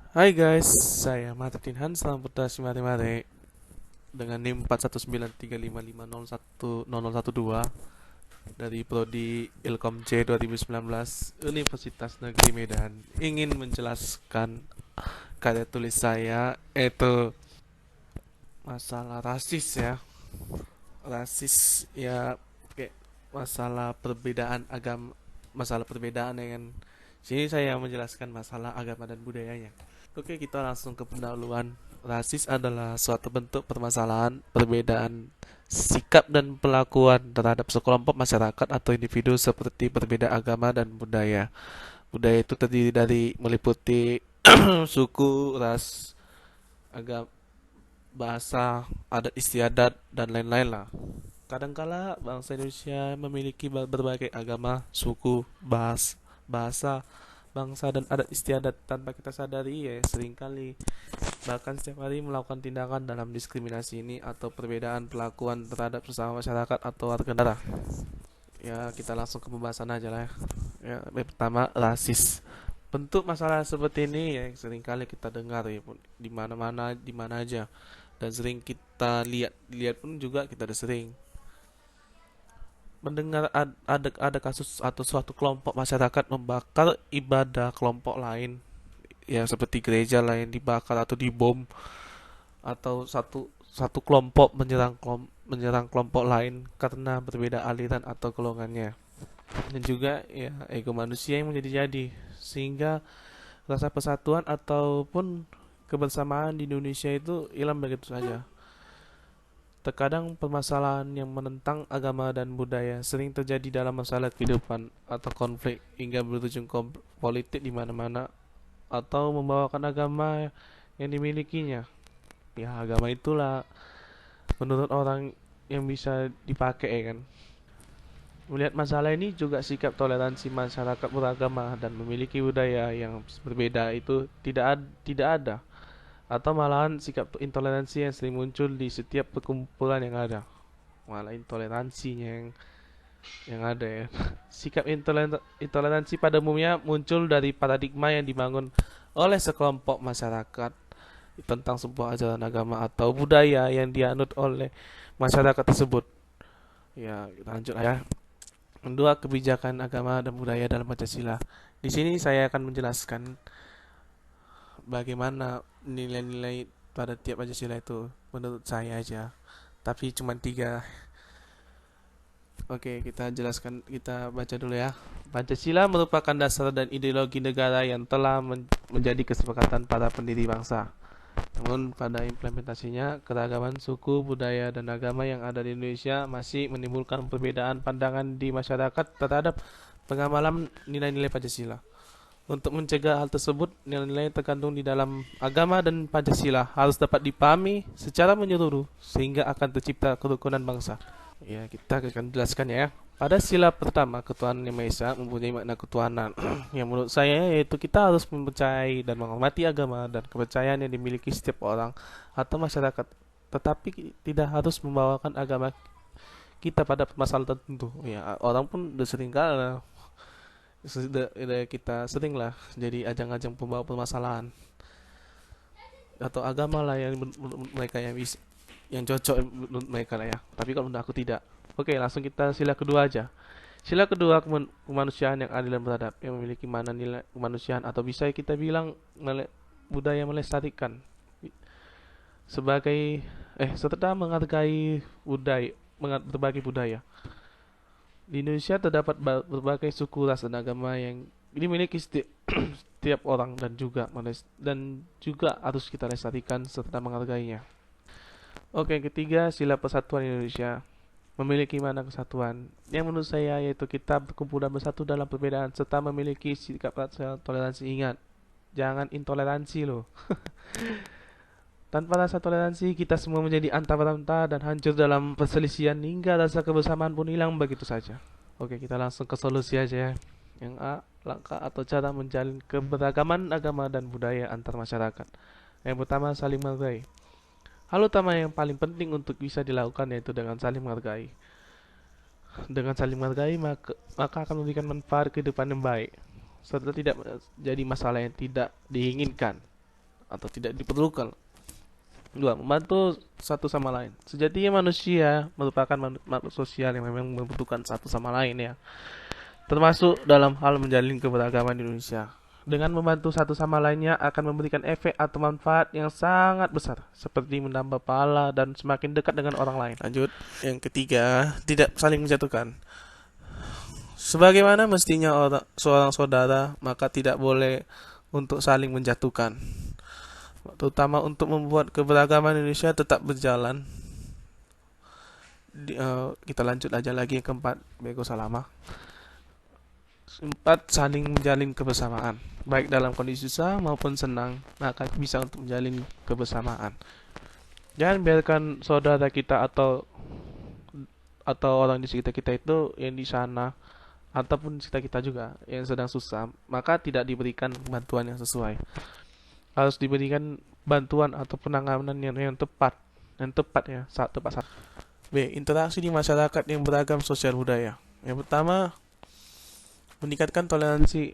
Hai guys, saya Martin Hans, salam pedas mari-mari dengan NIM 41935501012 dari Prodi Ilkom C 2019 Universitas Negeri Medan. Ingin menjelaskan karya tulis saya yaitu masalah rasis ya. Rasis ya kayak masalah perbedaan agama, masalah perbedaan dengan sini saya menjelaskan masalah agama dan budayanya. Oke, kita langsung ke pendahuluan. Rasis adalah suatu bentuk permasalahan perbedaan sikap dan perlakuan terhadap sekelompok masyarakat atau individu seperti berbeda agama dan budaya. Budaya itu terdiri dari meliputi suku, ras, agama, bahasa, adat istiadat, dan lain-lain lah. Kadangkala bangsa Indonesia memiliki berbagai agama, suku, bahasa, bangsa dan adat istiadat tanpa kita sadari ya seringkali bahkan setiap hari melakukan tindakan dalam diskriminasi ini atau perbedaan perlakuan terhadap sesama masyarakat atau warga negara. Ya kita langsung ke pembahasan aja lah ya. Yang pertama rasis. Bentuk masalah seperti ini ya seringkali kita dengar ya di mana-mana di mana aja dan sering kita lihat pun juga kita ada sering mendengar ada kasus atau suatu kelompok masyarakat membakar ibadah kelompok lain ya seperti gereja lain dibakar atau dibom atau satu satu kelompok menyerang kelompok lain karena berbeda aliran atau golongannya dan juga ya ego manusia yang menjadi jadi sehingga rasa persatuan ataupun kebersamaan di Indonesia itu hilang begitu saja. Terkadang permasalahan yang menentang agama dan budaya sering terjadi dalam masalah kehidupan atau konflik hingga berujung politik di mana-mana atau membawakan agama yang dimilikinya. Ya, agama itulah menurut orang yang bisa dipakai ya kan. Melihat masalah ini juga sikap toleransi masyarakat beragama dan memiliki budaya yang berbeda itu tidak ada atau malahan sikap intoleransi yang sering muncul di setiap perkumpulan yang ada. Malah intoleransinya yang ada ya. Sikap intoleransi pada umumnya muncul dari paradigma yang dibangun oleh sekelompok masyarakat tentang sebuah ajaran agama atau budaya yang dianut oleh masyarakat tersebut. Ya, kita lanjut ya. Kedua, kebijakan agama dan budaya dalam Pancasila. Di sini saya akan menjelaskan bagaimana nilai-nilai pada tiap Pancasila itu menurut saya aja. Tapi cuma tiga. Oke, kita jelaskan, kita baca dulu ya. Pancasila merupakan dasar dan ideologi negara yang telah menjadi kesepakatan para pendiri bangsa. Namun pada implementasinya, keragaman suku, budaya, dan agama yang ada di Indonesia masih menimbulkan perbedaan pandangan di masyarakat terhadap pengamalan nilai-nilai Pancasila. Untuk mencegah hal tersebut, nilai-nilai terkandung di dalam agama dan Pancasila harus dapat dipahami secara menyeluruh sehingga akan tercipta kerukunan bangsa. Ya, kita akan jelaskan ya. Pada sila pertama, ketuhanan yang Maha Esa mempunyai makna ketuhanan yang menurut saya yaitu kita harus mempercayai dan menghormati agama dan kepercayaan yang dimiliki setiap orang atau masyarakat, tetapi tidak harus membawakan agama kita pada permasalahan tertentu. Ya, orang pun udah sering kali sudah kita sering lah jadi ajang-ajang pembawa permasalahan atau agama lah yang mereka yang bisa yang cocok menurut mereka lah ya. Tapi kalau menurut aku tidak. Oke, langsung kita sila kedua aja. Sila kedua kemanusiaan yang adil dan beradab yang memiliki mana nilai kemanusiaan atau bisa kita bilang budaya melestarikan sebagai serta menghargai budaya berbagai budaya. Di Indonesia terdapat berbagai suku, ras, dan agama yang dimiliki setiap orang dan juga harus kita lestarikan serta menghargainya. Oke, yang ketiga sila persatuan Indonesia memiliki makna kesatuan yang menurut saya yaitu kita berkumpul dan bersatu dalam perbedaan serta memiliki sikap toleransi. Ingat, jangan intoleransi loh. Tanpa rasa toleransi kita semua menjadi anta-beranta dan hancur dalam perselisihan hingga rasa kebersamaan pun hilang begitu saja. Oke, kita langsung ke solusi aja ya. Yang A, langkah atau cara menjalin keberagaman agama dan budaya antar masyarakat. Yang pertama, saling menghargai. Hal utama yang paling penting untuk bisa dilakukan yaitu dengan saling menghargai. Dengan saling menghargai maka akan memberikan manfaat kehidupan yang baik serta tidak jadi masalah yang tidak diinginkan. atau tidak diperlukan. Dua, membantu satu sama lain. Sejatinya manusia merupakan makhluk sosial yang memang membutuhkan satu sama lain ya. Termasuk dalam hal menjalin keberagaman di Indonesia. Dengan membantu satu sama lainnya akan memberikan efek atau manfaat yang sangat besar, seperti menambah pahala dan semakin dekat dengan orang lain. Lanjut, yang ketiga, tidak saling menjatuhkan. Sebagaimana mestinya seorang saudara, maka tidak boleh untuk saling menjatuhkan. Terutama untuk membuat keberagaman Indonesia tetap berjalan. Kita lanjut aja lagi yang keempat, Bego Salama. Empat, saling menjalin kebersamaan, baik dalam kondisi susah maupun senang, maka bisa untuk menjalin kebersamaan. Jangan biarkan saudara kita atau orang di sekitar kita itu yang di sana ataupun di sekitar kita juga yang sedang susah, maka tidak diberikan bantuan yang sesuai. Harus diberikan bantuan atau penanganan yang tepat ya, tepat. B. Interaksi di masyarakat yang beragam sosial budaya. Yang pertama, meningkatkan toleransi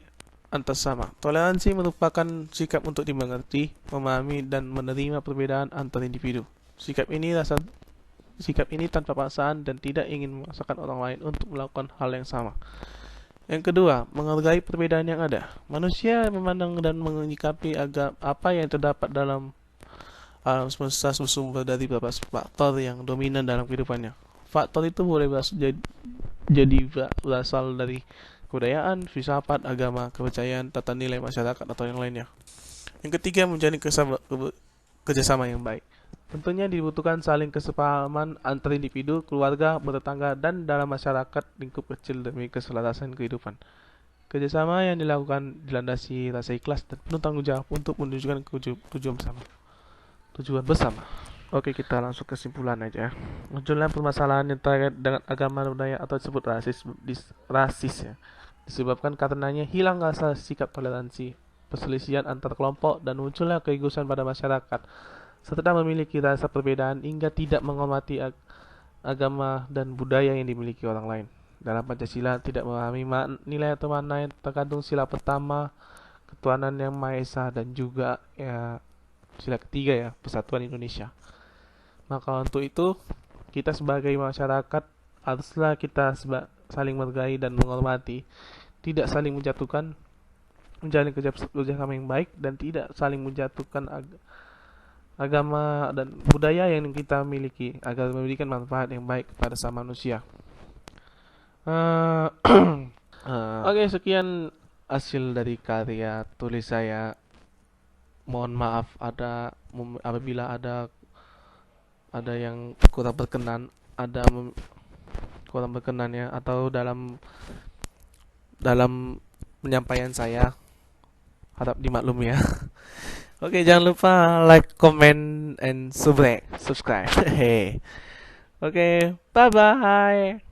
antar sesama. Toleransi merupakan sikap untuk dimengerti, memahami, dan menerima perbedaan antar individu. Sikap ini tanpa paksaan dan tidak ingin memaksakan orang lain untuk melakukan hal yang sama. Yang kedua, menghargai perbedaan yang ada. Manusia memandang dan menyikapi apa yang terdapat dalam alam semesta bersumber dari beberapa faktor yang dominan dalam kehidupannya. Faktor itu boleh berasal dari kebudayaan, filsafat, agama, kepercayaan, tata nilai masyarakat, atau yang lainnya. Yang ketiga, menjalin kerjasama yang baik. Tentunya dibutuhkan saling kesepahaman antar individu, keluarga, bertetangga, dan dalam masyarakat lingkup kecil demi keselarasan kehidupan. Kerjasama yang dilakukan dilandasi rasa ikhlas dan penuh tanggung jawab untuk menunjukkan tujuan bersama. Oke, kita langsung kesimpulan aja. Munculnya permasalahan yang terkait dengan agama, budaya, atau disebut rasis ya, disebabkan karenanya hilang rasa sikap toleransi, perselisihan antar kelompok, dan munculnya keegoisan pada masyarakat, serta memiliki rasa perbedaan hingga tidak menghormati agama dan budaya yang dimiliki orang lain. Dalam Pancasila tidak memahami nilai atau makna yang terkandung sila pertama, ketuhanan yang Maha Esa, dan juga ya sila ketiga ya, Persatuan Indonesia. Maka untuk itu, kita sebagai masyarakat haruslah kita saling menghargai dan menghormati, tidak saling menjatuhkan, menjalin kerjasama yang baik, dan tidak saling menjatuhkan agama dan budaya yang kita miliki agar memberikan manfaat yang baik kepada sama manusia. Oke, sekian hasil dari karya tulis saya. Mohon maaf apabila ada yang kurang berkenan, ya, atau dalam penyampaian saya, harap dimaklumi ya. Oke, jangan lupa like, comment, and subscribe. Oke, bye bye.